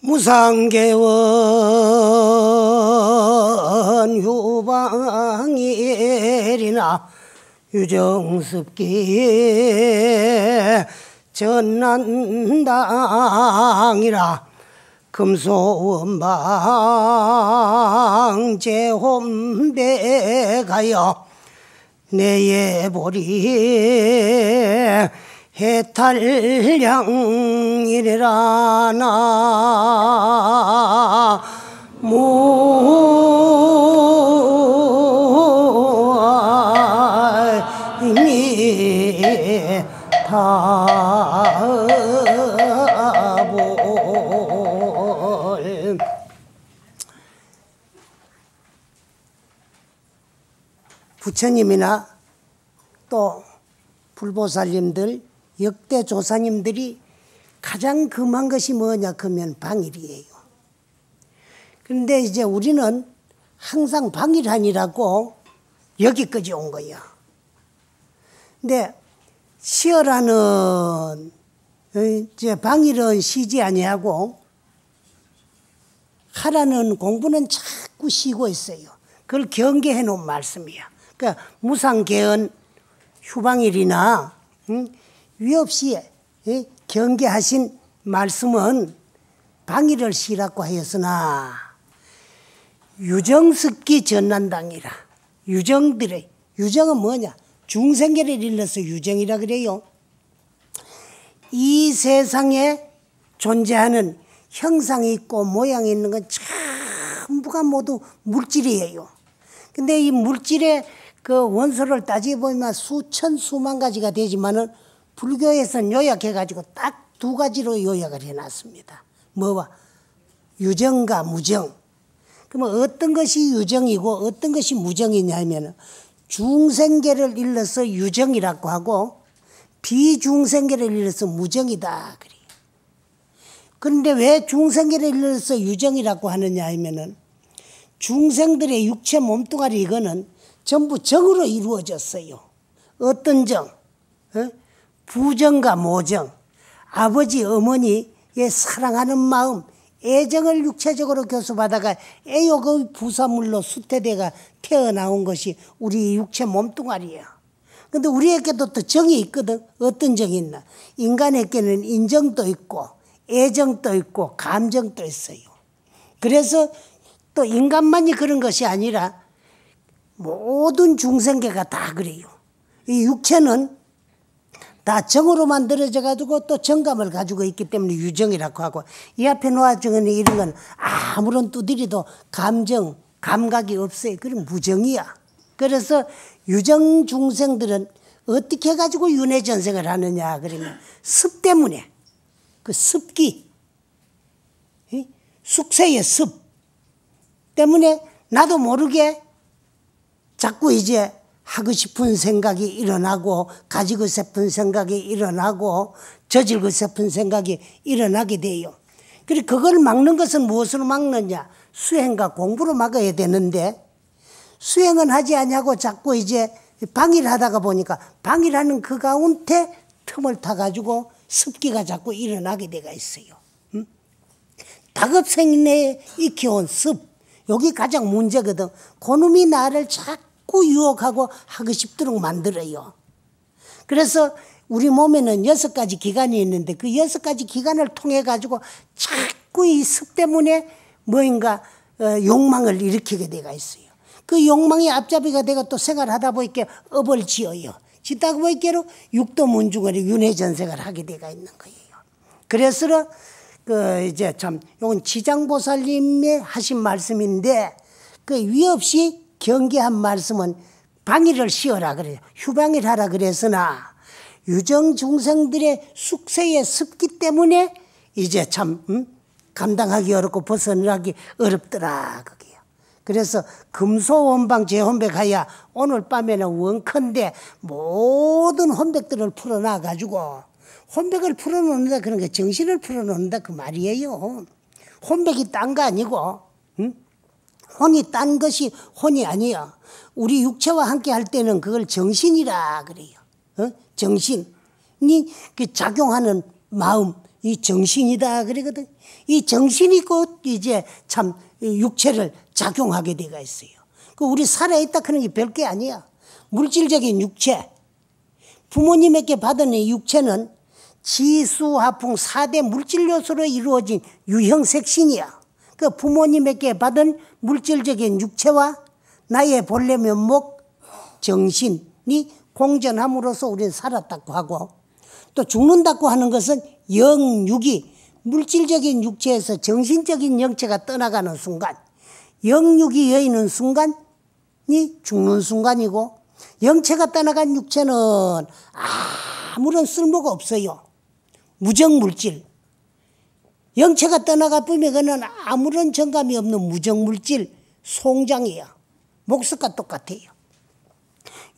무상개원 휴방일이나 유정습기 전난당이라 금소원방 제홈배 가여 내예보리 해탈량이래라 나무타볼. 부처님이나 또 불보살님들 역대 조사님들이 가장 금한 것이 뭐냐 그러면 방일이에요. 그런데 이제 우리는 항상 방일하니라고 여기까지 온 거예요. 근데 시어라는 이제 방일은 쉬지 아니하고 하라는 공부는 자꾸 쉬고 있어요. 그걸 경계해 놓은 말씀이야. 그러니까 무상개언 휴방일이나 위없이 경계하신 말씀은 방일을 쉬라고 하였으나 유정습기 전난당이라. 유정들의 유정은 뭐냐? 중생계를 일러서 유정이라 그래요. 이 세상에 존재하는 형상이 있고 모양이 있는 건 전부가 모두 물질이에요. 근데 이 물질의 그 원소를 따져보면 수천 수만 가지가 되지만은 불교에서는 요약해가지고 딱 두 가지로 요약을 해놨습니다. 뭐와? 유정과 무정. 그러면 어떤 것이 유정이고 어떤 것이 무정이냐 하면 중생계를 일러서 유정이라고 하고 비중생계를 일러서 무정이다 그래요. 그런데 왜 중생계를 일러서 유정이라고 하느냐 하면은 중생들의 육체 몸뚱아리 이거는 전부 정으로 이루어졌어요. 어떤 정? 부정과 모정. 아버지 어머니의 사랑하는 마음, 애정을 육체적으로 교수받아가 애욕의 부사물로 수태대가 태어나온 것이 우리 육체 몸뚱아리예요. 근데 우리에게도 또 정이 있거든. 어떤 정이 있나? 인간에게는 인정도 있고 애정도 있고 감정도 있어요. 그래서 또 인간만이 그런 것이 아니라 모든 중생계가 다 그래요. 이 육체는 다 정으로 만들어져 가지고 또 정감을 가지고 있기 때문에 유정이라고 하고, 이 앞에 놓아주는 이런 건 아무런 두드리도 감정, 감각이 없어요. 그럼 무정이야. 그래서 유정 중생들은 어떻게 가지고 윤회전생을 하느냐 그러면 습 때문에, 그 습기, 숙세의 습 때문에 나도 모르게 자꾸 이제 하고 싶은 생각이 일어나고 가지고 싶은 생각이 일어나고 저지르고 싶은 생각이 일어나게 돼요. 그리고 그걸 막는 것은 무엇으로 막느냐? 수행과 공부로 막아야 되는데 수행은 하지 않냐고 자꾸 이제 방일하다가 보니까 방일하는 그 가운데 틈을 타가지고 습기가 자꾸 일어나게 돼가 있어요. 다급생내에 익혀온 습, 여기 가장 문제거든. 그놈이 나를 자꾸 유혹하고 하고 싶도록 만들어요. 그래서 우리 몸에는 6가지 기관이 있는데 그 6가지 기관을 통해 가지고 자꾸 이 습 때문에 뭐인가 욕망을 일으키게 돼가 있어요. 그 욕망이 앞잡이가 되고 또 생활하다 보니까 업을 지어요. 짓다 보니까 육도문중을 윤회전생을 하게 돼가 있는 거예요. 그래서 이제 참 이건 지장보살님의 하신 말씀인데 그 위없이 경계한 말씀은 방일을 쉬어라 그래요. 휴방일하라 그랬으나 유정 중생들의 숙세의 습기 때문에 이제 참 감당하기 어렵고 벗어나기 어렵더라 그게요. 그래서 금소원방 제혼백 하야 오늘 밤에는 원컨대 모든 혼백들을 풀어놔 가지고, 혼백을 풀어놓는다 그런 게 정신을 풀어놓는다 그 말이에요. 혼백이 딴 거 아니고 혼이 딴 것이 혼이 아니야. 우리 육체와 함께 할 때는 그걸 정신이라 그래요. 정신이 그 작용하는 마음, 이 정신이다 그러거든. 이 정신이 곧 이제 참 육체를 작용하게 되가 있어요. 그 우리 살아있다 그런 게 별게 아니야. 물질적인 육체. 부모님에게 받은 이 육체는 지수화풍 4대 물질 요소로 이루어진 유형색신이야. 그 부모님에게 받은 물질적인 육체와 나의 본래 면목 정신이 공존함으로써 우리는 살았다고 하고, 또 죽는다고 하는 것은 영육이 물질적인 육체에서 정신적인 영체가 떠나가는 순간, 영육이 여의는 순간이 죽는 순간이고, 영체가 떠나간 육체는 아무런 쓸모가 없어요. 무정물질. 영체가 떠나가 보면 그는 아무런 정감이 없는 무정물질 송장이야. 목석과 똑같아요.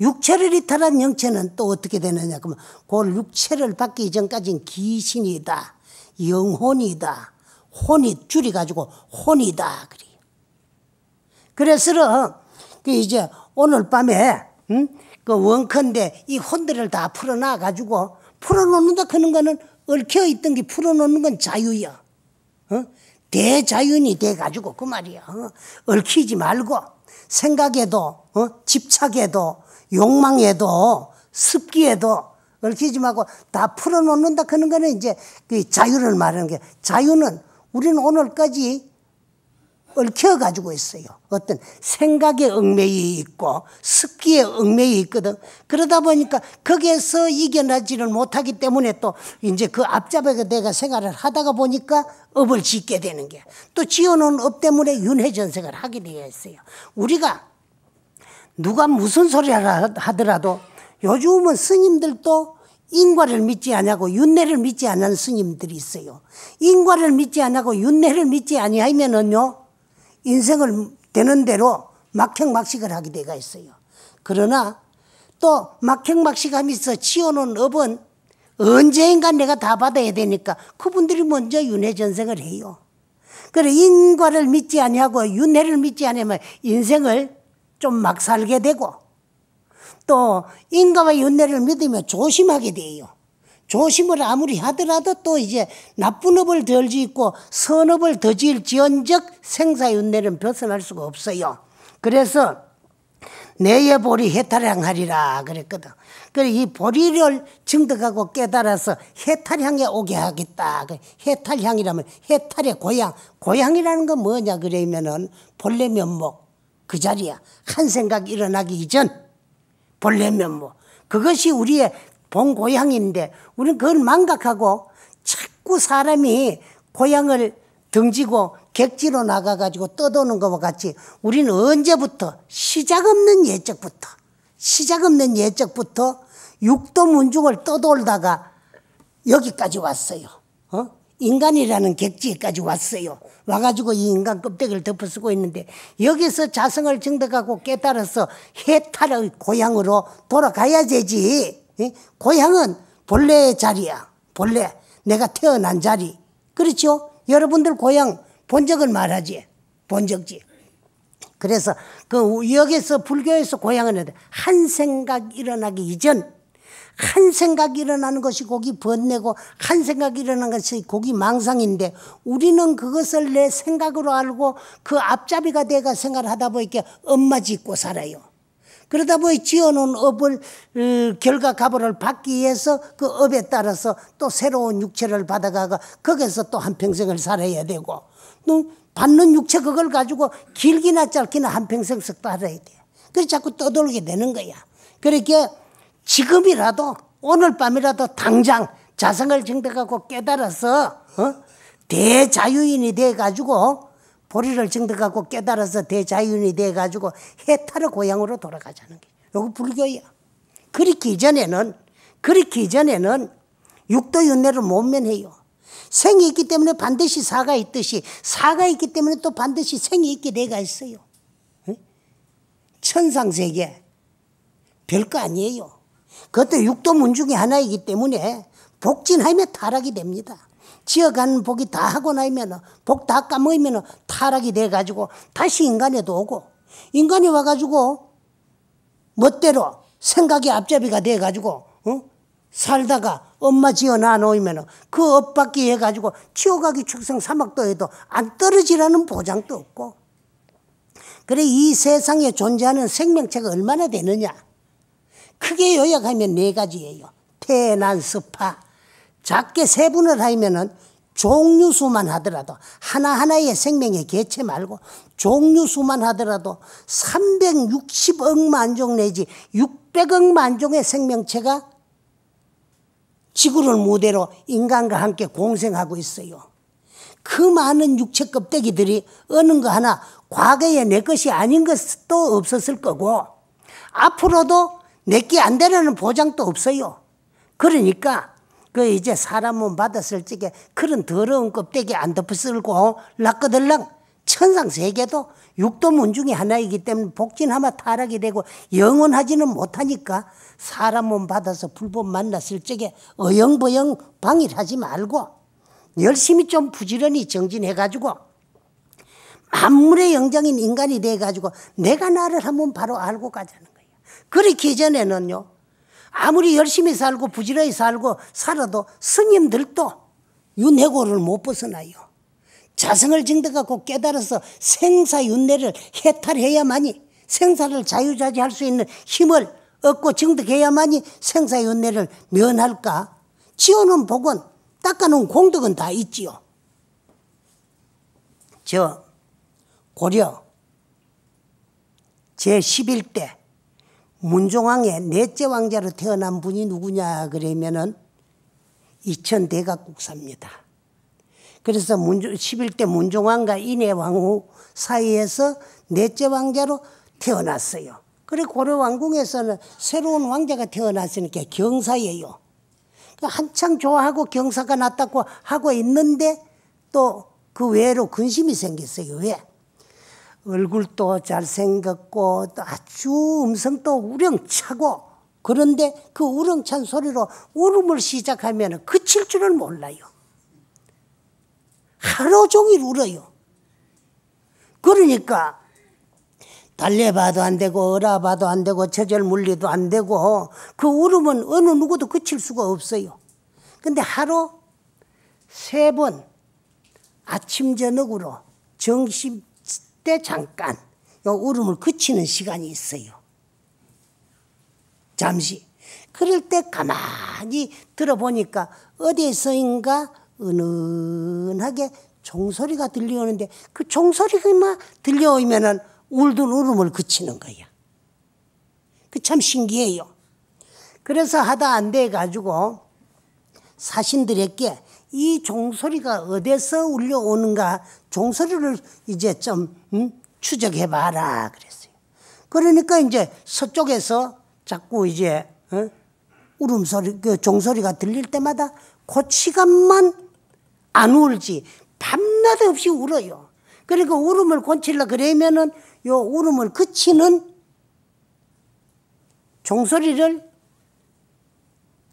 육체를 이탈한 영체는 또 어떻게 되느냐 그러면 그 육체를 받기 이전까지는 기신이다, 영혼이다, 혼이 줄여가지고 혼이다 그래요. 그래서 그 이제 오늘 밤에 그 원컨대 이 혼들을 다 풀어놔 가지고 풀어놓는다 그런 거는 얽혀 있던 게 풀어놓는 건 자유야. 대자연이 돼 가지고 그 말이야. 얽히지 말고 생각에도 집착에도 욕망에도 습기에도 얽히지 말고 다 풀어놓는다 그런 거는 이제 그 자유를 말하는 게, 자유는 우리는 오늘까지 얽혀가지고 있어요. 어떤 생각에 얽매이 있고 습기에 얽매이 있거든. 그러다 보니까 거기에서 이겨나지를 못하기 때문에 또 이제 그 앞잡이가 내가 생활을 하다가 보니까 업을 짓게 되는 게, 또 지어놓은 업 때문에 윤회전생을 하게 되어 있어요. 우리가 누가 무슨 소리를 하더라도 요즘은 스님들도 인과를 믿지 않냐고 윤회를 믿지 않는 스님들이 있어요. 인과를 믿지 않냐고 윤회를 믿지 아니하면은요 인생을 되는 대로 막형막식을 하게 돼가 있어요. 그러나 또 막형막식하면서 지어놓은 업은 언제인가 내가 다 받아야 되니까 그분들이 먼저 윤회전생을 해요. 그래 인과를 믿지 아니하고 윤회를 믿지 않으면 인생을 좀 막 살게 되고, 또 인과와 윤회를 믿으면 조심하게 돼요. 조심을 아무리 하더라도 또 이제 나쁜 업을 덜 짓고 선업을 더 지을지언적 생사윤회는 벗어날 수가 없어요. 그래서 내의 보리 해탈향하리라 그랬거든. 그래 이 보리를 증득하고 깨달아서 해탈향에 오게 하겠다. 해탈향이라면 해탈의 고향. 고향이라는 건 뭐냐 그러면은 본래 면목 그 자리야. 한 생각 일어나기 이전 본래 면목. 그것이 우리의 본 고향인데 우리는 그걸 망각하고 자꾸 사람이 고향을 등지고 객지로 나가가지고 떠도는 것과 같이 우리는 언제부터 시작 없는 예적부터 육도 문중을 떠돌다가 여기까지 왔어요. 인간이라는 객지까지 왔어요. 와가지고 이 인간 껍데기를 덮어쓰고 있는데 여기서 자성을 증득하고 깨달아서 해탈의 고향으로 돌아가야 되지. 고향은 본래의 자리야. 본래 내가 태어난 자리. 그렇죠? 여러분들 고향 본적을 말하지. 본적지. 그래서 그 여기서 불교에서 고향은 한 생각 일어나기 이전, 한 생각 일어나는 것이 고기 번뇌고 한 생각 일어나는 것이 고기 망상인데 우리는 그것을 내 생각으로 알고 그 앞잡이가 돼가 생활하다 보니까 엄마 짓고 살아요. 그러다 보니 지어놓은 업을 결과 가보를 받기 위해서 그 업에 따라서 또 새로운 육체를 받아가고 거기서 또 한평생을 살아야 되고 또 받는 육체 그걸 가지고 길기나 짧기나 한평생 썩 살아야 돼. 그래서 자꾸 떠돌게 되는 거야. 그렇게 지금이라도 오늘 밤이라도 당장 자성을 증득하고 깨달아서 대자유인이 돼가지고 보리를 증득하고 깨달아서 대자유인이 돼가지고 해탈의 고향으로 돌아가자는 게 요거 불교야. 그렇기 이전에는 육도윤회를 못 면해요. 생이 있기 때문에 반드시 사가 있듯이 사가 있기 때문에 또 반드시 생이 있게 돼가 있어요. 천상세계 별거 아니에요. 그것도 육도문 중에 하나이기 때문에 복진하면 타락이 됩니다. 지어가는 복이 다 하고 나면 복 다 까먹으면 타락이 돼가지고 다시 인간에도 오고 인간이 와가지고 멋대로 생각의 앞잡이가 돼가지고 살다가 엄마 지어 놔놓으면 그 엇받기 해가지고 지어가기 축성 사막도에도 안 떨어지라는 보장도 없고. 그래 이 세상에 존재하는 생명체가 얼마나 되느냐. 크게 요약하면 4가지예요. 태난, 스파. 작게 세분을 하면은 종류수만 하더라도 하나하나의 생명의 개체 말고 종류수만 하더라도 360억만 종 내지 600억만 종의 생명체가 지구를 무대로 인간과 함께 공생하고 있어요. 그 많은 육체 껍데기들이 어느 거 하나 과거에 내 것이 아닌 것도 없었을 거고 앞으로도 내게 안 되라는 보장도 없어요. 그러니까 그 이제 사람 몸 받았을 적에 그런 더러운 껍데기 안 덮어쓰고 락거들랑 천상세계도 육도문 중에 하나이기 때문에 복진하면 타락이 되고 영원하지는 못하니까 사람 몸 받아서 불법 만났을 적에 어영부영 방일하지 말고 열심히 좀 부지런히 정진해가지고 만물의 영장인 인간이 돼가지고 내가 나를 한번 바로 알고 가자는 거예요. 그렇기 전에는요. 아무리 열심히 살고 부지런히 살고 살아도 스님들도 윤회고를 못 벗어나요. 자성을 증득하고 깨달아서 생사윤회를 해탈해야만이 생사를 자유자재할 수 있는 힘을 얻고 증득해야만이 생사윤회를 면할까. 지어놓은 복은 닦아놓은 공덕은 다 있지요. 저 고려 제11대 문종왕의 넷째 왕자로 태어난 분이 누구냐 그러면은 이천대각국사입니다. 그래서 11대 문종왕과 인해왕후 사이에서 넷째 왕자로 태어났어요. 그리고 고려왕궁에서는 새로운 왕자가 태어났으니까 경사예요. 한창 좋아하고 경사가 났다고 하고 있는데 또 그 외로 근심이 생겼어요. 왜? 얼굴도 잘생겼고 또 아주 음성도 우렁차고 그런데 그 우렁찬 소리로 울음을 시작하면 그칠 줄을 몰라요. 하루 종일 울어요. 그러니까 달래봐도 안 되고 얼어봐도 안 되고 저절물리도 안 되고 그 울음은 어느 누구도 그칠 수가 없어요. 근데 하루 3번 아침 저녁으로 정심 때 잠깐 요 울음을 그치는 시간이 있어요. 잠시. 그럴 때 가만히 들어보니까 어디에서인가 은은하게 종소리가 들려오는데 그 종소리가 들려오면은 울던 울음을 그치는 거야. 그 참 신기해요. 그래서 하다 안 돼 가지고 사신들에게 이 종소리가 어디서 울려오는가 종소리를 이제 좀 추적해봐라 그랬어요. 그러니까 이제 서쪽에서 자꾸 이제 울음소리, 그 종소리가 들릴 때마다 그 시간만 안 울지 밤낮 없이 울어요. 그러니까 울음을 고치려 그러면은 요 울음을 그치는 종소리를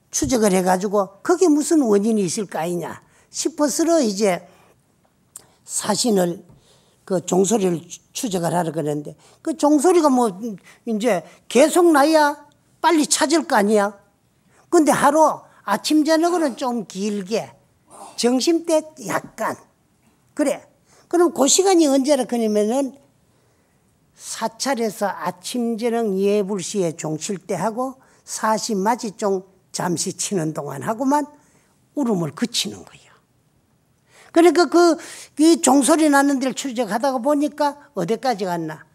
추적을 해가지고 그게 무슨 원인이 있을까 아니냐 싶어서 이제 사신을 그 종소리를 추적을 하러 그러는데 그 종소리가 뭐 이제 계속 나야 빨리 찾을 거 아니야. 근데 하루 아침 저녁으로는 좀 길게 점심 때 약간 그래. 그럼 그 시간이 언제라 그러면은 사찰에서 아침 저녁 예불시에 종칠 때 하고 사시 맞이종 잠시 치는 동안 하고만 울음을 그치는 거예요. 그러니까 그 종소리 나는 데를 추적하다가 보니까 어디까지 갔나?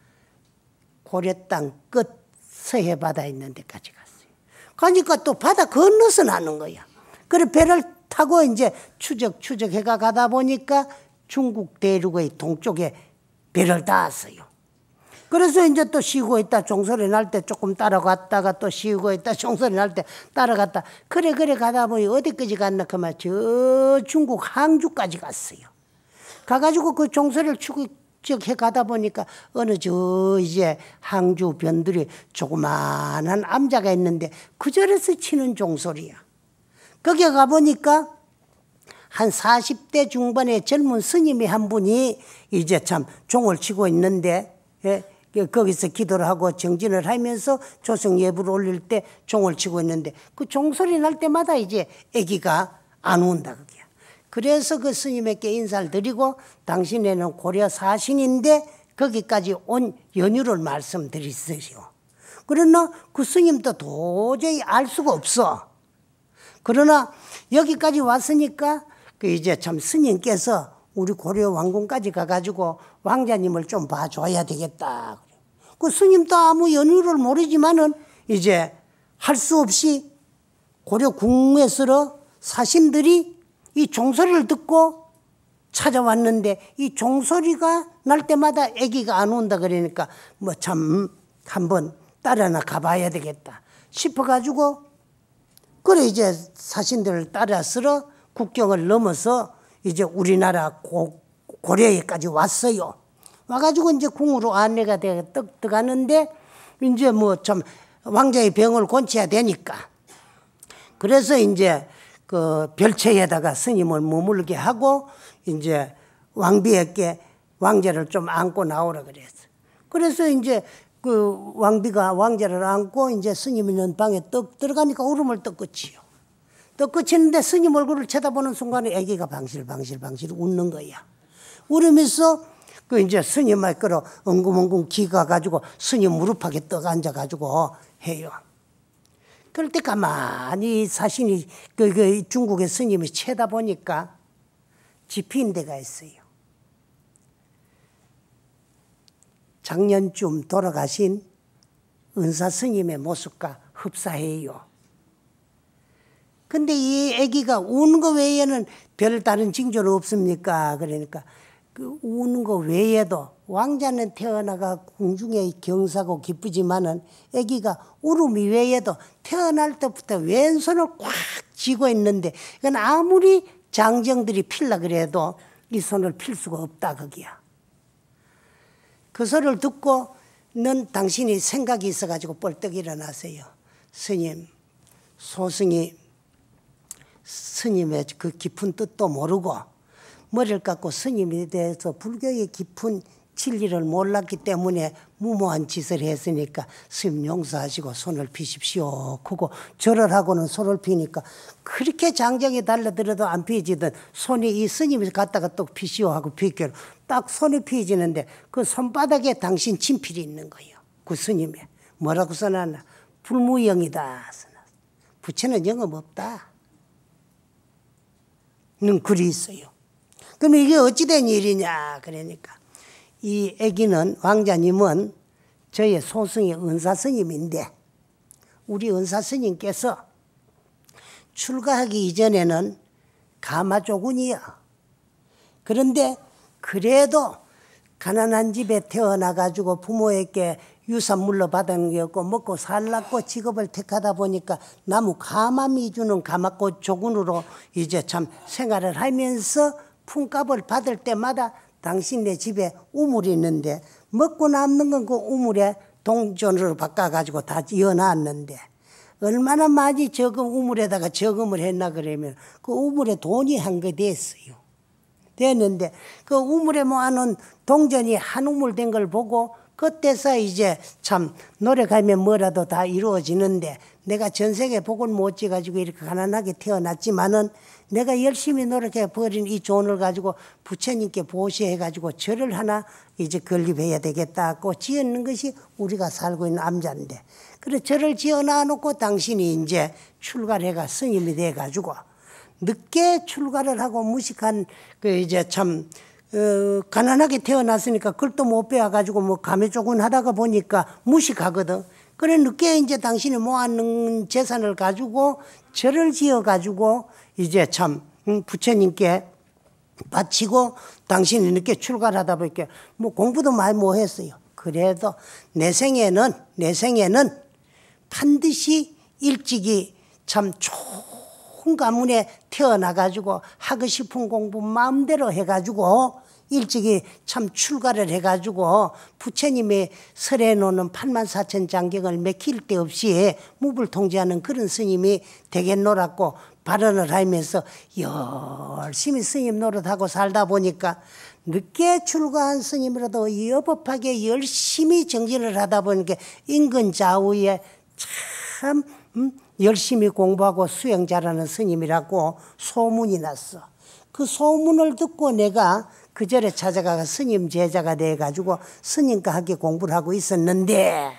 고려 땅 끝 서해 바다에 있는 데까지 갔어요. 그러니까 또 바다 건너서 나는 거야. 그래 배를 타고 이제 추적해가 가다 보니까 중국 대륙의 동쪽에 배를 닿았어요. 그래서 이제 또 쉬고 있다 종소리 날 때 조금 따라갔다가 또 쉬고 있다 종소리 날 때 따라갔다 그래 가다 보니 어디까지 갔나 그만 저 중국 항주까지 갔어요. 가가지고 그 종소리를 추적해 가다 보니까 어느 저 이제 항주 변들이 조그만한 암자가 있는데 그 절에서 치는 종소리야. 거기에 가보니까 한 40대 중반의 젊은 스님이 한 분이 이제 참 종을 치고 있는데 거기서 기도를 하고 정진을 하면서 조성 예불을 올릴 때 종을 치고 있는데 그 종소리 날 때마다 이제 아기가 안 온다 그게. 그래서 그 스님에게 인사를 드리고 당신에는 고려 사신인데 거기까지 온 연유를 말씀드렸어요. 그러나 그 스님도 도저히 알 수가 없어. 그러나 여기까지 왔으니까 그 이제 참 스님께서 우리 고려 왕궁까지 가가지고 왕자님을 좀 봐줘야 되겠다. 그 스님도 아무 연유를 모르지만은 이제 할 수 없이 고려 궁에서 사신들이 이 종소리를 듣고 찾아왔는데 이 종소리가 날 때마다 아기가 안 온다 그러니까 뭐 참 한번 따라나 가봐야 되겠다 싶어가지고 그래 이제 사신들을 따라서 국경을 넘어서 이제 우리나라 고려에까지 왔어요. 와가지고 이제 궁으로 안내가 돼 들어가는데 이제 뭐 참 왕자의 병을 고쳐야 되니까 그래서 이제 그 별채에다가 스님을 머물게 하고 이제 왕비에게 왕자를 좀 안고 나오라 그랬어. 그래서 이제 그 왕비가 왕자를 안고 이제 스님 있는 방에 떡 들어가니까 울음을 떡끝이요. 떡끝이는데 스님 얼굴을 쳐다보는 순간에 아기가 방실방실 웃는 거야. 울으면서 그 이제 스님 말 끌어 엉금엉금 기가 가지고 스님 무릎하게 떡 앉아 가지고 해요. 그럴 때 가만히 사신이 그 중국의 스님이 쳐다보니까 집힌 데가 있어요. 작년쯤 돌아가신 은사 스님의 모습과 흡사해요. 근데 이 아기가 우는 거 외에는 별 다른 징조는 없습니까? 그러니까 그 우는 거 외에도 왕자는 태어나가 궁중에 경사고 기쁘지만은 아기가 울음이 외에도 태어날 때부터 왼손을 꽉 쥐고 있는데 이건 아무리 장정들이 필라 그래도 이 손을 필 수가 없다 거기야. 그 소리를 듣고 넌 당신이 생각이 있어가지고 벌떡 일어나세요. 스님, 소승이 스님의 그 깊은 뜻도 모르고 머리를 깎고 스님에 대해서 불교의 깊은 진리를 몰랐기 때문에 무모한 짓을 했으니까 스님 용서하시고 손을 피십시오. 그거 절을 하고는 손을 피니까 그렇게 장정이 달려들어도 안 피지던 손이 이 스님이 갔다가 또 피시오 하고 비껴로 딱 손이 피지는데 그 손바닥에 당신 친필이 있는 거예요. 그 스님이 뭐라고 써놨나? 불무영이다. 부처는 영업 없다. 는 글이 있어요. 그럼 이게 어찌된 일이냐 그러니까 이 아기는 왕자님은 저의 소승이 은사스님인데 우리 은사스님께서 출가하기 이전에는 가마조군이야. 그런데 그래도 가난한 집에 태어나가지고 부모에게 유산 물러받은 게 없고 먹고 살라고 직업을 택하다 보니까 나무 가마미 주는 가마꽃 조군으로 이제 참 생활을 하면서 품값을 받을 때마다 당신네 집에 우물이 있는데 먹고 남는 건 그 우물에 동전으로 바꿔가지고 다 이어놨는데 얼마나 많이 저금 우물에다가 저금을 했나 그러면 그 우물에 돈이 한 거 됐어요. 됐는데 그 우물에 모아놓은 동전이 한 우물 된 걸 보고 그때서 이제 참 노력하면 뭐라도 다 이루어지는데 내가 전생에 복을 못 지가지고 이렇게 가난하게 태어났지만은 내가 열심히 노력해 버린 이 돈을 가지고 부처님께 보시해가지고 절을 하나 이제 건립해야 되겠다고 지었는 것이 우리가 살고 있는 암자인데 그래 절을 지어놔놓고 당신이 이제 출가를 해가 스님이 돼가지고 늦게 출가를 하고 무식한 그 이제 참 가난하게 태어났으니까 글도 못 배워가지고 뭐 가매조군 하다가 보니까 무식하거든. 그래 늦게 이제 당신이 모아놓은 재산을 가지고 절을 지어가지고 이제 참 부처님께 바치고 당신이 늦게 출가를 하다 보니까 뭐 공부도 많이 못 했어요. 그래도 내 생에는 반드시 일찍이 참 좋은 가문에 태어나가지고 하고 싶은 공부 마음대로 해가지고 일찍이 참 출가를 해가지고 부처님의 설해 놓는 84,000장경을 맥힐 데 없이 무불 통제하는 그런 스님이 되겠노라고 발언을 하면서 열심히 스님 노릇하고 살다 보니까 늦게 출가한 스님이라도 여법하게 열심히 정진을 하다 보니까 인근 좌우에 참 열심히 공부하고 수행 잘하는 스님이라고 소문이 났어. 그 소문을 듣고 내가 그 절에 찾아가 스님 제자가 돼가지고 스님과 함께 공부를 하고 있었는데,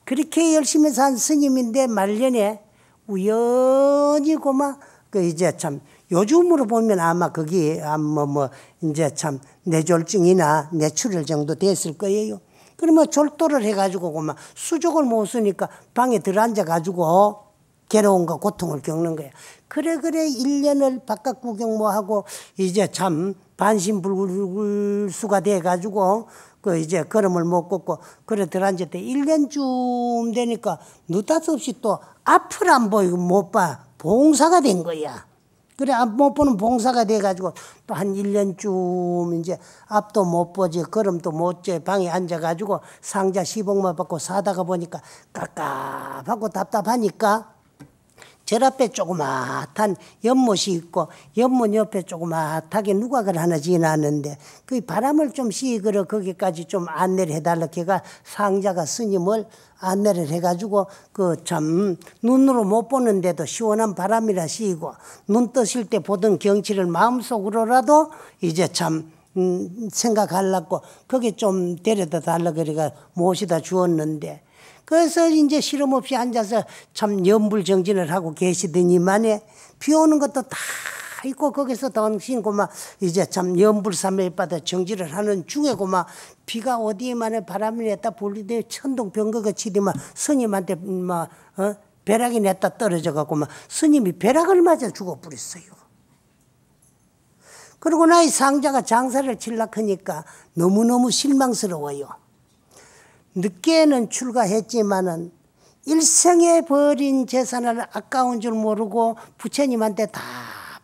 그렇게 열심히 산 스님인데 말년에 우연히 고마 이제 참 요즘으로 보면 아마 거기 이제 참 뇌졸중이나 뇌출혈 정도 됐을 거예요. 그러면 졸도를 해가지고 고마 수족을 못 쓰니까 방에 들어앉아가지고 괴로움과 고통을 겪는 거야. 그래 1년을 바깥 구경 뭐 하고 이제 참 반신불수가 돼가지고 그 이제 걸음을 못 걷고 그래 들어앉았대. 1년쯤 되니까 느닷없이 또 앞을 안 보이고 못 봐. 봉사가 된 거야. 그래 못 보는 봉사가 돼가지고 또 한 1년쯤 이제 앞도 못 보지 걸음도 못 재 방에 앉아가지고 상자 시봉만 받고 사다가 보니까 깝깝하고 답답하니까 절 앞에 조그맣한 연못이 있고 연못 옆에 조그맣하게 누각을 하나 지나는데 그 바람을 좀 씌이거려 거기까지 좀 안내를 해달라 걔가 상자가 스님을 안내를 해가지고 그 참 눈으로 못 보는데도 시원한 바람이라 씌이고 눈 뜨실 때 보던 경치를 마음속으로라도 이제 참 생각하려고 거기 좀 데려다 달라 그래가 모시다 주었는데, 그래서 이제 시름 없이 앉아서 참 염불정진을 하고 계시더니만에 비 오는 것도 다 있고 거기서 당신 고마 이제 참 염불삼일바다 정진을 하는 중에 고마 비가 어디에만에 바람이 냈다 불리대 천둥병거가 치더만 스님한테 벼락이 냈다 떨어져 갖고 막 스님이 벼락을 맞아 죽어버렸어요. 그러고 나이 상자가 장사를 칠라 하니까 너무너무 실망스러워요. 늦게는 출가했지만은 일생에 버린 재산을 아까운 줄 모르고 부처님한테 다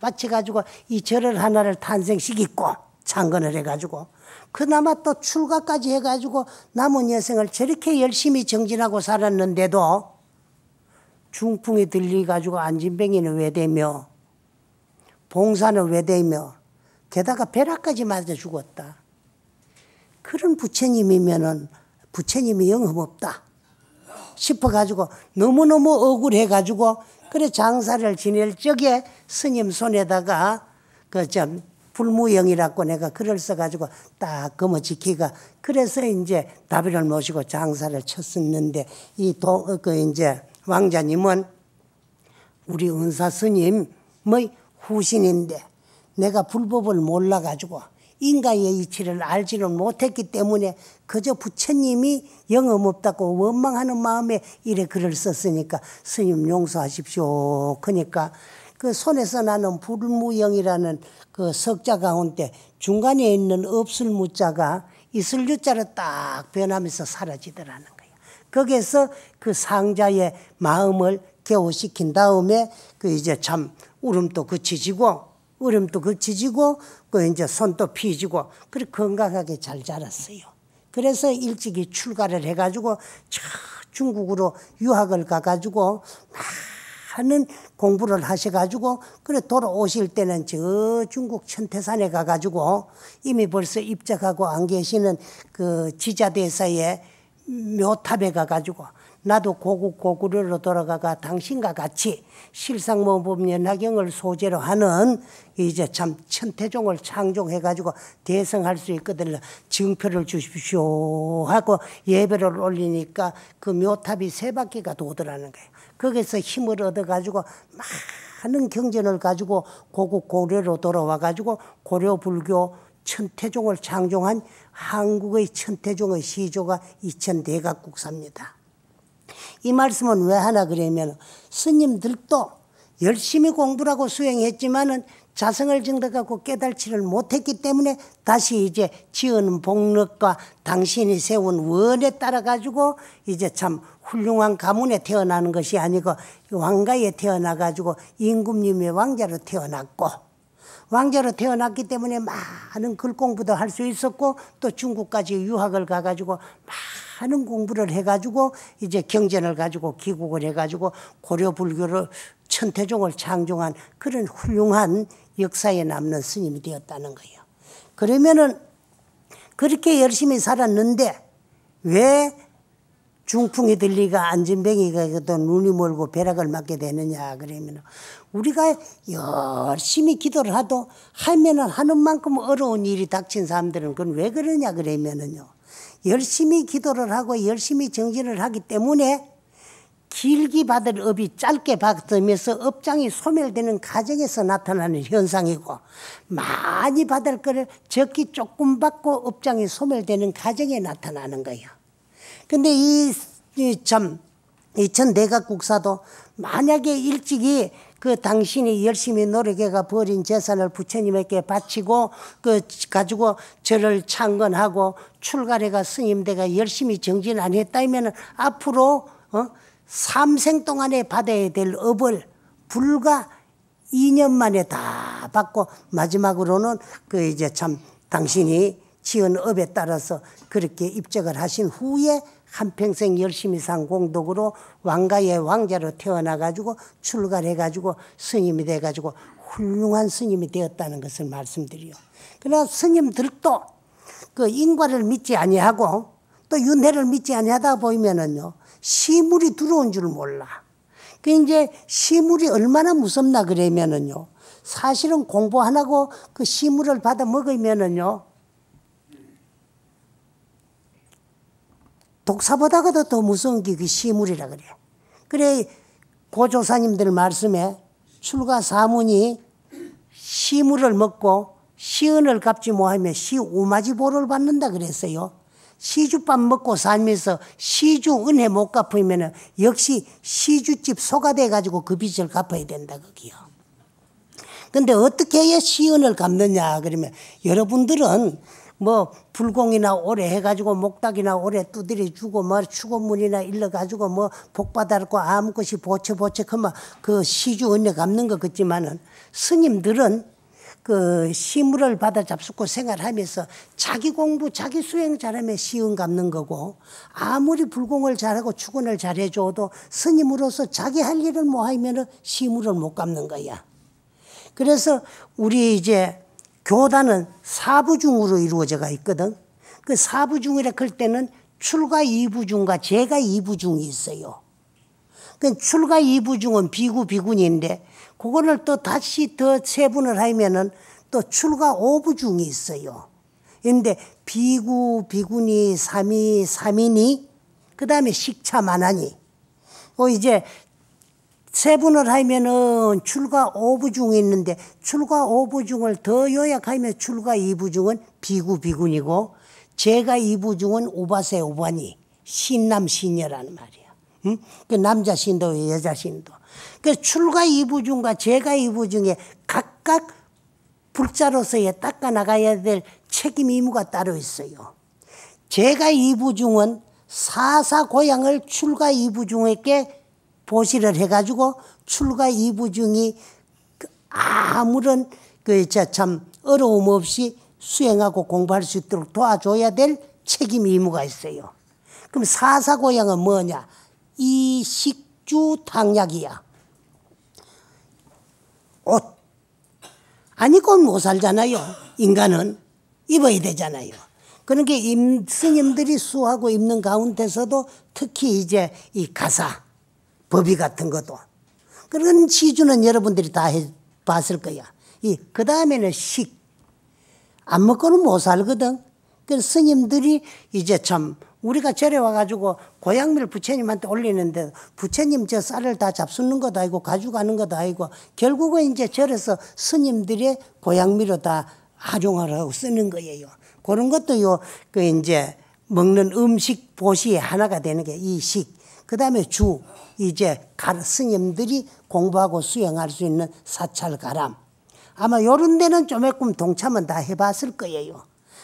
바쳐가지고 이 절을 하나를 탄생시키고 창건을 해가지고 그나마 또 출가까지 해가지고 남은 여생을 저렇게 열심히 정진하고 살았는데도 중풍이 들려가지고 안진뱅이는 왜 되며 봉사는 왜 되며 게다가 벼락까지 맞아 죽었다. 그런 부처님이면은 부처님이 영험없다 싶어가지고 너무너무 억울해가지고 그래 장사를 지낼 적에 스님 손에다가 그 참 불무영이라고 내가 글을 써가지고 딱 거머쥐기가 그래서 이제 다비를 모시고 장사를 쳤었는데 그 이제 왕자님은 우리 은사 스님의 후신인데 내가 불법을 몰라가지고 인가의 이치를 알지는 못했기 때문에 그저 부처님이 영험없다고 원망하는 마음에 이래 글을 썼으니까 스님 용서하십시오. 그러니까 그 손에서 나는 불무영이라는 그 석자 가운데 중간에 있는 없을 무자가 있을 유자로 딱 변하면서 사라지더라는 거예요. 거기에서 그 상자의 마음을 개호시킨 다음에 그 이제 참 울음도 그치지고 울음도 그치지고 그 이제 손도 피지고 그렇게 건강하게 잘 자랐어요. 그래서 일찍이 출가를 해가지고 저 중국으로 유학을 가가지고 많은 공부를 하셔가지고 그래 돌아오실 때는 저 중국 천태산에 가가지고 이미 벌써 입적하고 안 계시는 그 지자대사의 묘탑에 가가지고 나도 고구려로 돌아가가 당신과 같이 실상모범연화경을 소재로 하는 이제 참 천태종을 창종해가지고 대성할 수 있거든요. 증표를 주십시오 하고 예배를 올리니까 그 묘탑이 3바퀴가 도더라는 거예요. 거기서 힘을 얻어가지고 많은 경전을 가지고 고구려로 돌아와가지고 고려불교 천태종을 창종한 한국의 천태종의 시조가 이천대각국사입니다. 이 말씀은 왜 하나 그러면 스님들도 열심히 공부를 하고 수행했지만은 자성을 증득하고 깨달지를 못했기 때문에 다시 이제 지은 복력과 당신이 세운 원에 따라 가지고 이제 참 훌륭한 가문에 태어나는 것이 아니고 왕가에 태어나 가지고 임금님의 왕자로 태어났고 왕자로 태어났기 때문에 많은 글 공부도 할 수 있었고 또 중국까지 유학을 가가지고 많은 공부를 해가지고 이제 경전을 가지고 기국을 해가지고 고려불교를 천태종을 창종한 그런 훌륭한 역사에 남는 스님이 되었다는 거예요. 그러면은 그렇게 열심히 살았는데 왜 중풍이 들리가 안진뱅이가 또 눈이 멀고 벼락을 맞게 되느냐 그러면 우리가 열심히 기도를 하면은 하는 만큼 어려운 일이 닥친 사람들은 그건 왜 그러냐 그러면은요. 열심히 기도를 하고 열심히 정진을 하기 때문에 길게 받을 업이 짧게 받으면서 업장이 소멸되는 과정에서 나타나는 현상이고 많이 받을 거를 적게 조금 받고 업장이 소멸되는 과정에 나타나는 거예요. 근데 이 천내각국사도 만약에 일찍이 그 당신이 열심히 노력해가 벌인 재산을 부처님에게 바치고 가지고 저를 창건하고 출가래가 스님대가 열심히 정진 안 했다면 앞으로 3생 동안에 받아야 될 업을 불과 2년 만에 다 받고 마지막으로는 이제 참 당신이 지은 업에 따라서 그렇게 입적을 하신 후에 한평생 열심히 산 공덕으로 왕가의 왕자로 태어나가지고 출가를 해가지고 스님이 돼가지고 훌륭한 스님이 되었다는 것을 말씀드려요. 그러나 스님들도 그 인과를 믿지 아니하고 또 윤회를 믿지 아니하다 보이면은요, 시물이 들어온 줄 몰라. 그 이제 시물이 얼마나 무섭나 그러면은요, 사실은 공부 안 하고 그 시물을 받아 먹으면은요, 독사보다도 더 무서운 게 그 시물이라 그래. 그래 고조사님들 말씀에 출가 사문이 시물을 먹고 시은을 갚지 못하면 시오마지보를 받는다 그랬어요. 시주밥 먹고 살면서 시주 은혜 못 갚으면 역시 시주집 소가 돼가지고 그 빚을 갚아야 된다 거기요. 근데 어떻게 해야 시은을 갚느냐 그러면 여러분들은 뭐 불공이나 오래 해가지고 목닥이나 오래 두드려 주고 뭐 추고문이나 일러가지고 뭐 복받았고 아무 것이 보채 하면 그 시주 은혜 갚는 것 같지만은 스님들은 그 시물을 받아 잡수고 생활하면서 자기 공부 자기 수행 잘하면 시은 갚는 거고 아무리 불공을 잘하고 추근을 잘해줘도 스님으로서 자기 할 일을 못 하면은 시물을 못 갚는 거야. 그래서 우리 이제 교단은 사부중으로 이루어져가 있거든. 그 사부중이라 할 때는 출가 이부중과 재가 이부중이 있어요. 그 출가 이부중은 비구 비군인데 그거를 또 다시 더 세분을 하면은 또 출가 오부중이 있어요. 그런데 비구 비군이 삼이 삼이니 그 다음에 식차 만하니 이제 세분을 하면은 출가 오부중이 있는데 출가 오부중을 더 요약하면 출가 이부중은 비구 비군이고 재가 이부중은 우바세 우바니 신남 신녀라는 말이야. 응? 그 남자 신도 여자 신도. 그 출가 이부중과 재가 이부중에 각각 불자로서의 닦아 나가야 될 책임 의무가 따로 있어요. 재가 이부중은 사사 고향을 출가 이부중에게 보시를 해가지고 출가 이부중이 아무런 참 어려움 없이 수행하고 공부할 수 있도록 도와줘야 될 책임 의무가 있어요. 그럼 사사 고향은 뭐냐? 이식주 탕약이야. 옷. 안 입고 못 살잖아요. 인간은 입어야 되잖아요. 그러니까 스님들이 수하고 입는 가운데서도 특히 이제 이 가사 법이 같은 것도 그런 시주는 여러분들이 다 봤을 거야. 그 다음에는 식. 안 먹고는 못 살거든. 그래서 스님들이 이제 참 우리가 절에 와가지고 고향미를 부처님한테 올리는데 부처님 저 쌀을 다 잡수는 것도 아니고 가져가는 것도 아니고 결국은 이제 절에서 스님들의 고향미로 다 활용을 하고 쓰는 거예요. 그런 것도요, 이제 먹는 음식 보시의 하나가 되는 게 이 식. 그 다음에 주. 이제 스님들이 공부하고 수행할 수 있는 사찰 가람. 아마 요런 데는 조금 동참은 다 해봤을 거예요.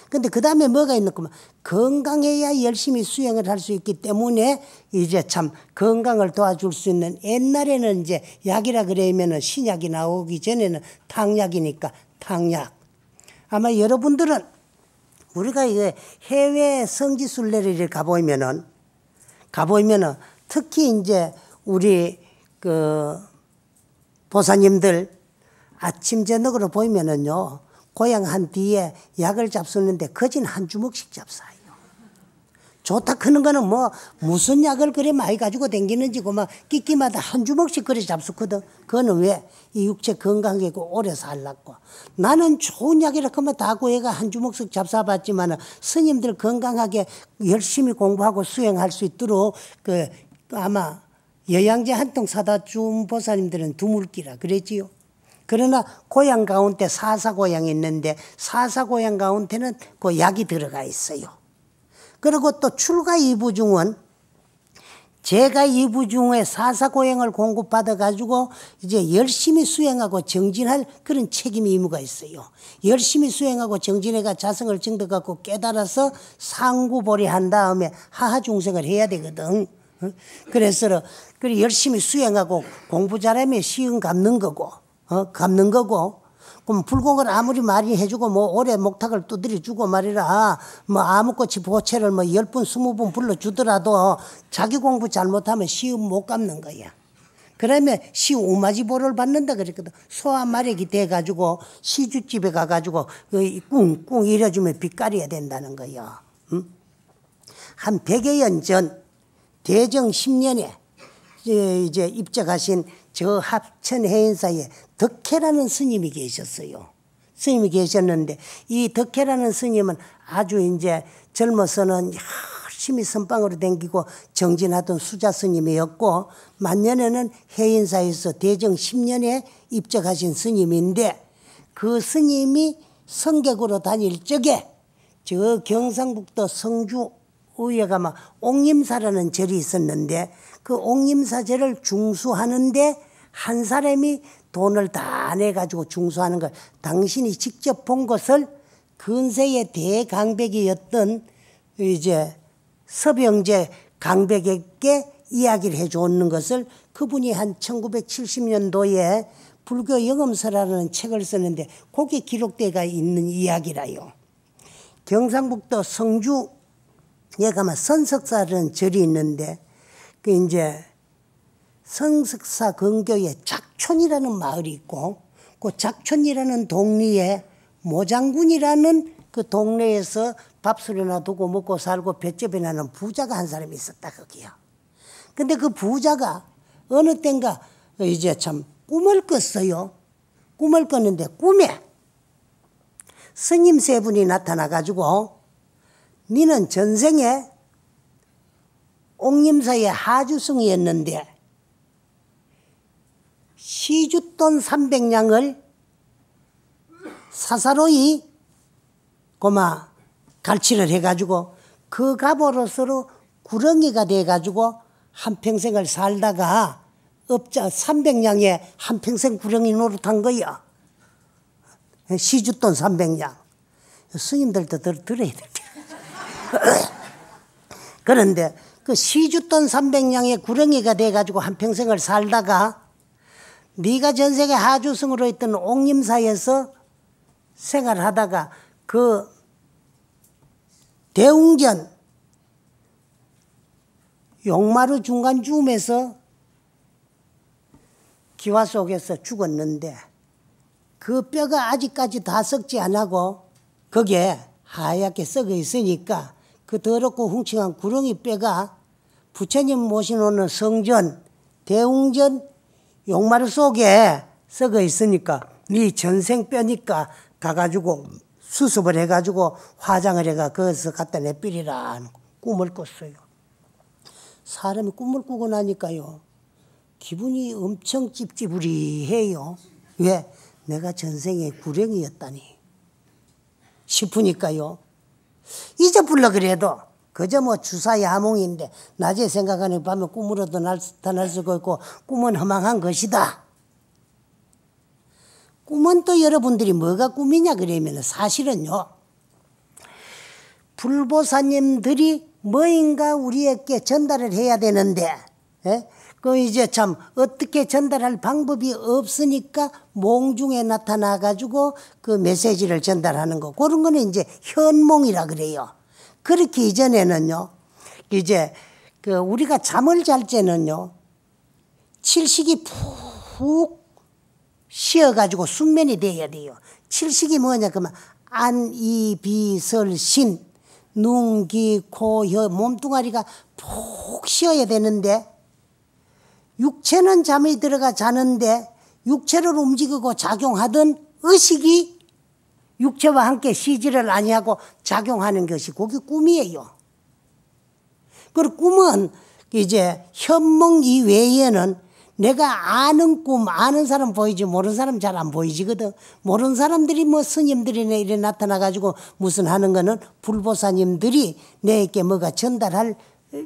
근데 그 다음에 뭐가 있는 거면 건강해야 열심히 수행을 할 수 있기 때문에 이제 참 건강을 도와줄 수 있는 옛날에는 이제 약이라 그러면은 신약이 나오기 전에는 탕약이니까 탕약. 아마 여러분들은 우리가 이제 해외 성지순례를 가보면은 특히 이제 우리 보사님들 아침 저녁으로 보이면은요 고향 한 뒤에 약을 잡수는데 거진 한 주먹씩 잡사요. 좋다 크는 거는 뭐 무슨 약을 그래 많이 가지고 댕기는지 막 끼끼마다 한 주먹씩 그래 잡수거든. 그거는 왜? 이 육체 건강하고 오래 살라고. 나는 좋은 약이라 하면 다 구해가 한 주먹씩 잡숴봤지만 스님들 건강하게 열심히 공부하고 수행할 수 있도록 아마 영양제 한 통 사다 준 보살님들은 드물기라 그랬지요. 그러나 고향 가운데 사사고향이 있는데 사사고향 가운데는 그 약이 들어가 있어요. 그리고 또 출가 이부중은 제가 이부중에 사사고행을 공급받아가지고 이제 열심히 수행하고 정진할 그런 책임 의무가 있어요. 열심히 수행하고 정진해가 자성을 증득하고 깨달아서 상구보리한 다음에 하하중생을 해야 되거든. 그래서 열심히 수행하고 공부 잘하면 시은 갚는 거고, 그럼 불공을 아무리 많이 해주고 뭐 오래 목탁을 두드려주고 말이라 뭐 아무것이 보채를 뭐 10분 20분 불러주더라도 자기 공부 잘못하면 시험 못 갚는 거야. 그러면 시 오마지보를 받는다 그랬거든. 소아마력이 돼가지고 시주집에 가가지고 꿍꿍 이래주면 빚가려야 된다는 거야. 한 100여 년 전 대정 10년에 이제 입적하신 저 합천 해인사에 덕혜라는 스님이 계셨어요. 스님이 계셨는데 이 덕혜라는 스님은 아주 이제 젊어서는 열심히 선방으로 댕기고 정진하던 수자 스님이었고 만년에는 해인사에서 대정 10년에 입적하신 스님인데 그 스님이 성객으로 다닐 적에 저 경상북도 성주 의에 가면 옥림사라는 절이 있었는데 그 옥림사절을 중수하는데 한 사람이 돈을 다 내가지고 중수하는 걸 당신이 직접 본 것을 근세의 대강백이었던 이제 서병재 강백에게 이야기를 해주는 것을 그분이 한 1970년도에 불교 영엄서라는 책을 썼는데 거기에 기록되어 있는 이야기라요. 경상북도 성주에 가면 선석사라는 절이 있는데 그 이제 성석사 근교에 작촌이라는 마을이 있고 그 작촌이라는 동리에 모장군이라는 그 동네에서 밥술이나 두고 먹고 살고 볏집에 나는 부자가 한 사람이 있었다 거기요. 근데 그 부자가 어느 땐가 이제 참 꿈을 꿨어요. 꿈을 꿨는데 꿈에 스님 세 분이 나타나가지고 니는 전생에 옥림사의 하주승이었는데 시주돈 300냥을 사사로이 고마 갈취를 해가지고 그 값으로서로 구렁이가 돼가지고 한평생을 살다가 업자 300냥에 한평생 구렁이 노릇한 거야. 시주돈 300냥. 스님들도 들어야 돼. 그런데 그 시주돈 300냥의 구렁이가 돼가지고 한평생을 살다가 네가 전생에 하주승으로 있던 옥림사에서 생활하다가 그 대웅전 용마루 중간쯤에서 기와 속에서 죽었는데 그 뼈가 아직까지 다 썩지 않고 거기에 하얗게 썩어 있으니까 그 더럽고 흉측한 구렁이 뼈가 부처님 모시노는 성전 대웅전 용마루 속에 썩어 있으니까 네 전생 뼈니까 가가지고 수습을 해가지고 화장을 해가 거기서 갖다 내삐리라 꿈을 꿨어요. 사람이 꿈을 꾸고 나니까요 기분이 엄청 찝찝으리해요. 왜? 내가 전생에 구렁이였다니 싶으니까요. 잊어불러 그래도 그저 뭐 주사 야몽인데 낮에 생각하니 밤에 꿈으로도 나타날 수가 있고 꿈은 허망한 것이다. 꿈은 또 여러분들이 뭐가 꿈이냐 그러면 사실은요. 불보사님들이 뭐인가 우리에게 전달을 해야 되는데 그 이제 참 어떻게 전달할 방법이 없으니까 몽중에 나타나 가지고 그 메시지를 전달하는 거 그런 거는 이제 현몽이라 그래요. 그렇게 이전에는요. 이제 그 우리가 잠을 잘 때는요. 칠식이 푹 쉬어가지고 숙면이 돼야 돼요. 칠식이 뭐냐 그러면 안, 이, 비, 설, 신, 눈, 귀, 코, 혀, 몸뚱아리가 푹 쉬어야 되는데 육체는 잠이 들어가 자는데 육체를 움직이고 작용하던 의식이 육체와 함께 쉬지를 아니하고 작용하는 것이 그게 꿈이에요. 그리고 꿈은 이제 현몽 이외에는 내가 아는 꿈, 아는 사람 보이지 모르는 사람 잘 안 보이지거든. 모르는 사람들이 뭐 스님들이나 이래 나타나가지고 무슨 하는 거는 불보사님들이 내게 뭐가 전달할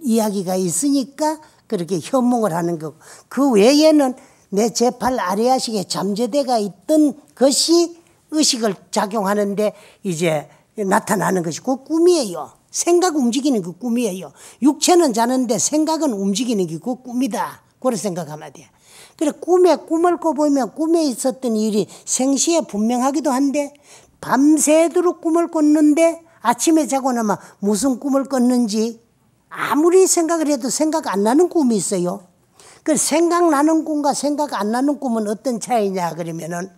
이야기가 있으니까 그렇게 현몽을 하는 거고, 그 외에는 내 제8 아레아식에 잠재대가 있던 것이 의식을 작용하는데 이제 나타나는 것이 그 꿈이에요. 생각 움직이는 그 꿈이에요. 육체는 자는데 생각은 움직이는 게 그 꿈이다. 그렇게 생각하면 돼요. 그래 꿈에 꿈을 꿔보면 꿈에 있었던 일이 생시에 분명하기도 한데 밤새도록 꿈을 꿨는데 아침에 자고 나면 무슨 꿈을 꿨는지 아무리 생각을 해도 생각 안 나는 꿈이 있어요. 그 생각나는 꿈과 생각 안 나는 꿈은 어떤 차이냐 그러면은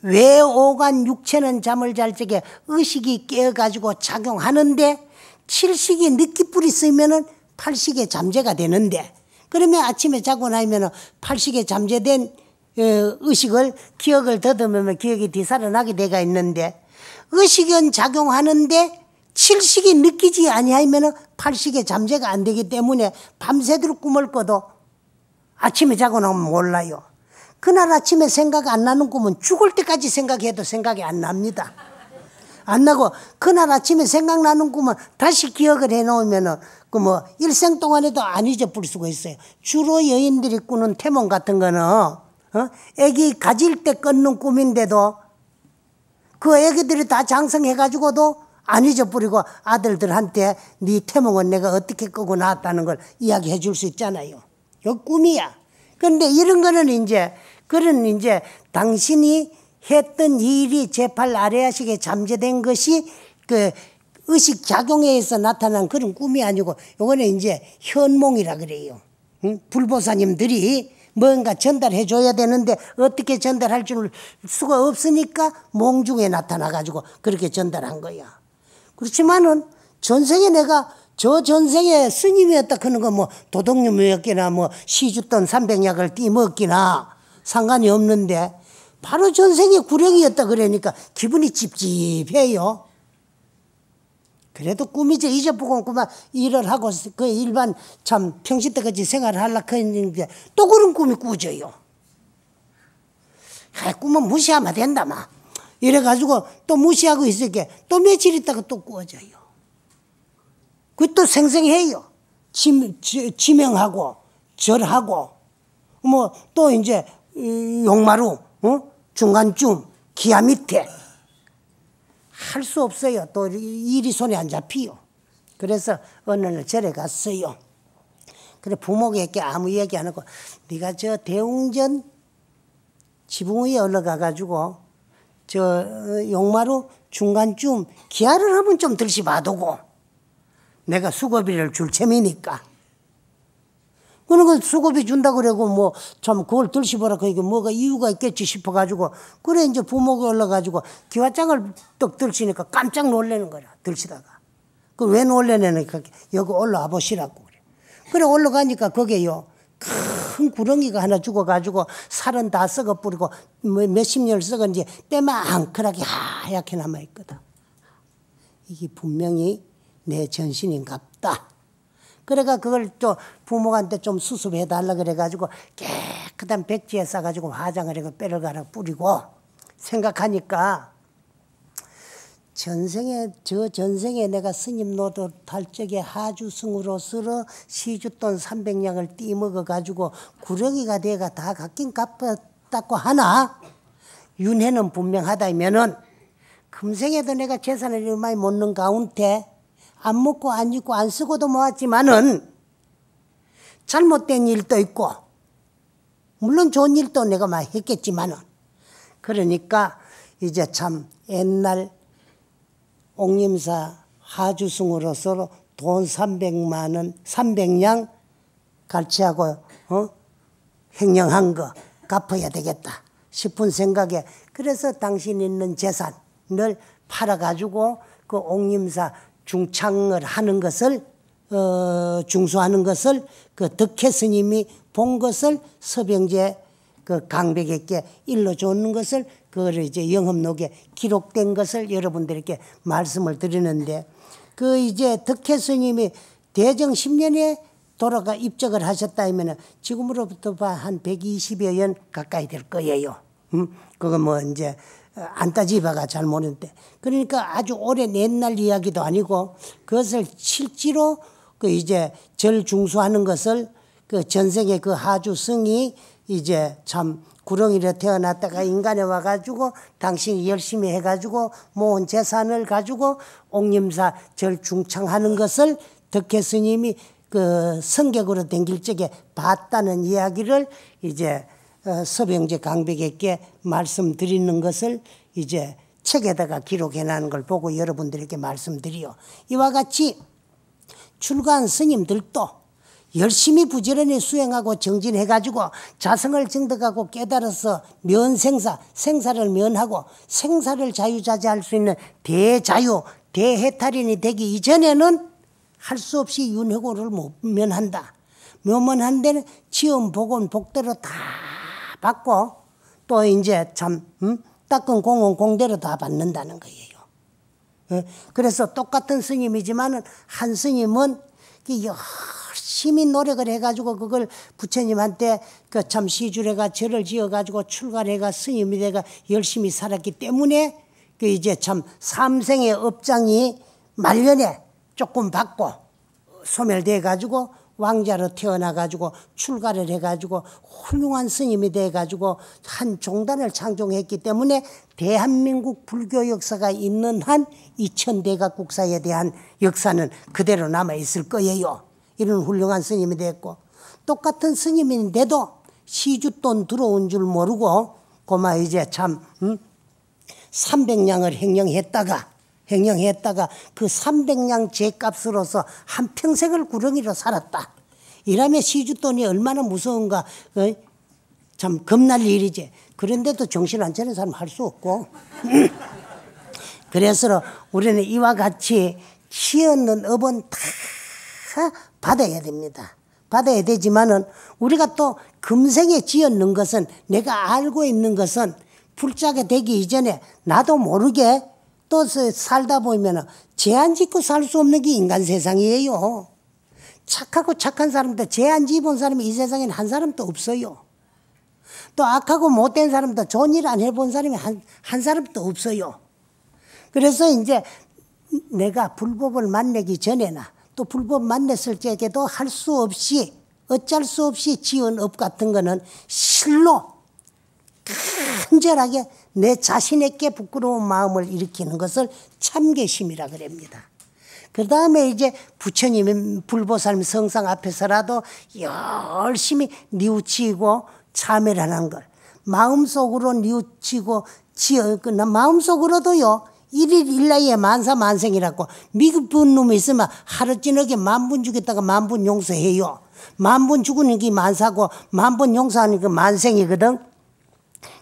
외오간 육체는 잠을 잘 적에 의식이 깨어가지고 작용하는데 칠식이 늦기불이 쓰면은 팔식에 잠재가 되는데 그러면 아침에 자고 나면은 팔식에 잠재된 의식을 기억을 더듬으면 기억이 되살아나게 돼가 있는데 의식은 작용하는데 칠식이 느끼지 아니하면은 팔식에 잠재가 안 되기 때문에 밤새도록 꿈을 꿔도 아침에 자고 나면 몰라요. 그날 아침에 생각 안 나는 꿈은 죽을 때까지 생각해도 생각이 안 납니다. 안 나고 그날 아침에 생각나는 꿈은 다시 기억을 해놓으면은 그 뭐 일생 동안에도 안 잊어버릴 수가 있어요. 주로 여인들이 꾸는 태몽 같은 거는 애기 가질 때 꿨는 꿈인데도 그 애기들이 다 장성해가지고도 안 잊어버리고 아들들한테 네 태몽은 내가 어떻게 끄고 나왔다는 걸 이야기해 줄 수 있잖아요. 이거 꿈이야. 그런데 이런 거는 이제 당신이 했던 일이 제8 아레아식에 잠재된 것이 그 의식 작용에 의해서 나타난 그런 꿈이 아니고 요거는 이제 현몽이라 그래요. 응? 불보사님들이 뭔가 전달해 줘야 되는데 어떻게 전달할 줄 수가 없으니까 몽 중에 나타나 가지고 그렇게 전달한 거야. 그렇지만은 전생에 내가 저 전생에 스님이었다 그런 거 뭐 도둑놈이었기나 뭐 시주돈 300약을 띠먹기나 상관이 없는데 바로 전생에 구령이었다 그러니까 기분이 찝찝해요. 그래도 꿈이지 잊어보고 그만 일을 하고 그 일반 참 평시 때까지 생활을 하려고 했는데 또 그런 꿈이 꾸져요. 꿈은 무시하면 된다 마. 이래가지고 또 무시하고 있을게 또 며칠 있다가 또 꾸어져요. 그것도 생생해요. 지명하고 절하고 뭐 또 이제 용마루 중간쯤 기아 밑에 할 수 없어요. 또 일이 손에 안 잡히요. 그래서 어느 날 절에 갔어요. 그래 부모에게 아무 얘기 안 하고 네가 저 대웅전 지붕 위에 올라가가지고 저 용마루 중간쯤 기아를 한번 좀 들시 봐두고 내가 수고비를 줄 셈이니까. 그러니까 수고비 준다고 그러고 뭐 참 그걸 들시 보라 그러니까 뭐가 이유가 있겠지 싶어가지고 그래 이제 부모가 올라가지고 기와장을 떡 들시니까 깜짝 놀라는 거야. 들시다가. 그 왜 놀래냐니까 여기 올라와 보시라고 그래. 그래 올라가니까 거기에요. 큰 구렁이가 하나 죽어가지고 살은 다 썩어버리고 몇십 년 썩은지 때만큼하게 하얗게 남아있거든. 이게 분명히 내 전신인갑다. 그래가 그걸 또 부모한테 좀 수습해달라 그래가지고 깨끗한 백지에 싸가지고 화장을 해서 뼈를 갈아 뿌리고 생각하니까 저 전생에 내가 스님 노릇할 적에 하주승으로서 시주돈 300냥을 띠먹어가지고 구렁이가 돼가 다 갚긴 갚았다고 하나 윤회는 분명하다면은 금생에도 내가 재산을 많이 못 넣은 가운데 안 먹고 안 입고 안 쓰고도 모았지만은 잘못된 일도 있고 물론 좋은 일도 내가 많이 했겠지만은 그러니까 이제 참 옛날 옥림사 하주승으로서 돈 300만 원 300냥 갈취하고 횡령한 거 갚아야 되겠다 싶은 생각에 그래서 당신 있는 재산을 팔아가지고 그 옥림사 중창을 하는 것을 중수하는 것을 그 덕혜 스님이 본 것을 서병제 그 강백에게 일러주는 것을 그걸 이제 영업록에 기록된 것을 여러분들에게 말씀을 드리는데 그 이제 덕혜 스님이 대정 10년에 돌아가 입적을 하셨다 하면은 지금으로부터 한 120여 년 가까이 될 거예요. 그거 뭐 이제 안 따지봐가 잘 모르는데 그러니까 아주 오랜 옛날 이야기도 아니고 그것을 실제로 그 이제 절 중수하는 것을 그 전생에 그 하주승이 이제 참 구렁이로 태어났다가 인간에 와가지고 당신이 열심히 해가지고 모은 재산을 가지고 옥림사 절 중창하는 것을 덕혜 스님이 그 성객으로 댕길 적에 봤다는 이야기를 이제 서병제 강백에게 말씀드리는 것을 이제 책에다가 기록해 놨는 걸 보고 여러분들에게 말씀드리요. 이와 같이 출가한 스님들도 열심히 부지런히 수행하고 정진해가지고 자성을 증득하고 깨달아서 면생사, 생사를 면하고 생사를 자유자재할 수 있는 대자유, 대해탈인이 되기 이전에는 할 수 없이 윤회고를 못 면한다. 면한 데는 지음, 복은 복대로 다 받고 또 이제 참 닦은 공은 공대로 다 받는다는 거예요. 그래서 똑같은 스님이지만은 한 스님은 열심히 노력을 해가지고 그걸 부처님한테 그 참 시주례가 절을 지어가지고 출가해가 스님이 돼가 열심히 살았기 때문에 그 이제 참 삼생의 업장이 말년에 조금 받고 소멸돼가지고 왕자로 태어나가지고 출가를 해가지고 훌륭한 스님이 돼가지고 한 종단을 창종했기 때문에 대한민국 불교 역사가 있는 한 2000대가 국사에 대한 역사는 그대로 남아있을 거예요. 이런 훌륭한 스님이 됐고 똑같은 스님인데도 시주돈 들어온 줄 모르고 고마 이제 참 300냥을 행령했다가 그 300냥 제값으로서 한평생을 구렁이로 살았다. 이라면 시주돈이 얼마나 무서운가 참 겁날 일이지. 그런데도 정신 안 차리는 사람 할 수 없고 그래서 우리는 이와 같이 키얹는 업은 다 받아야 됩니다. 받아야 되지만은 우리가 또 금생에 지었는 것은 내가 알고 있는 것은 풀자가 되기 이전에 나도 모르게 또 살다 보면 죄 안 짓고 살 수 없는 게 인간 세상이에요. 착하고 착한 사람도 죄 안 지어본 사람이 이 세상에는 한 사람도 없어요. 또 악하고 못된 사람도 좋은 일 안 해본 사람이 한 사람도 없어요. 그래서 이제 내가 불법을 만나기 전에나 또 불법 만났을 적에도 할 수 없이 어쩔 수 없이 지은 업 같은 거는 실로 간절하게 내 자신에게 부끄러운 마음을 일으키는 것을 참계심이라 그럽니다. 그 다음에 이제 부처님의 불보살님 성상 앞에서라도 열심히 뉘우치고 참회를 하는 걸 마음속으로 뉘우치고 마음속으로도요 1일 1나이에 만사만생이라고 미흡한 놈이 있으면 하루 찌르게 10,000분 죽였다가 10,000분 용서해요. 10,000분 죽으는 게 만사고 10,000분 용서하는 게 만생이거든.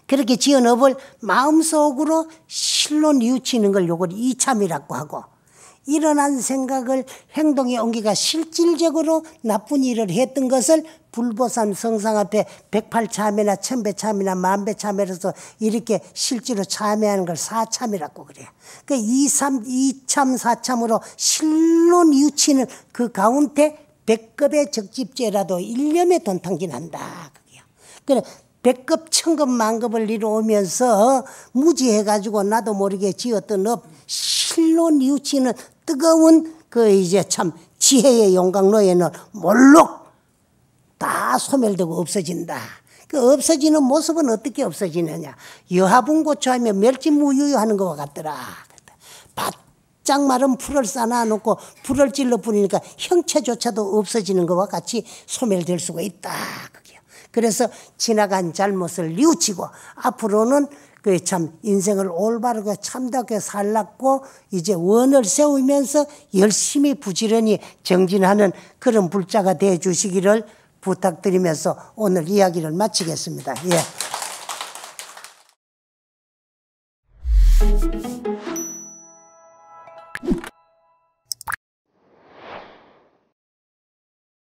그렇게 지은 업을 마음속으로 실로 뉘우치는 걸 요걸 이참이라고 하고 일어난 생각을 행동에 옮기가 실질적으로 나쁜 일을 했던 것을 불보살 성상 앞에 108참회나 1000배참회나 10,000배참회로서 이렇게 실제로 참회하는 걸 사참이라고 그래요. 그 2참, 4참으로 실로 뉘우치는 그 가운데 100급의 적집죄라도 1년에 돈탕진 한다. 그래 100급, 1000급, 만급을 이루면서 무지해가지고 나도 모르게 지었던 업 실로 뉘우치는 뜨거운 그 이제 참 지혜의 용광로에는 몰록 다 소멸되고 없어진다. 그 없어지는 모습은 어떻게 없어지느냐. 여하분고초하며 멸진무유유하는 것과 같더라. 바짝 마른 풀을 쌓아놓고 불을 찔러 뿌리니까 형체조차도 없어지는 것과 같이 소멸될 수가 있다. 그래서 지나간 잘못을 뉘우치고 앞으로는 그 참 인생을 올바르게 참답게 살랐고 이제 원을 세우면서 열심히 부지런히 정진하는 그런 불자가 되어 주시기를 부탁드리면서 오늘 이야기를 마치겠습니다. 예.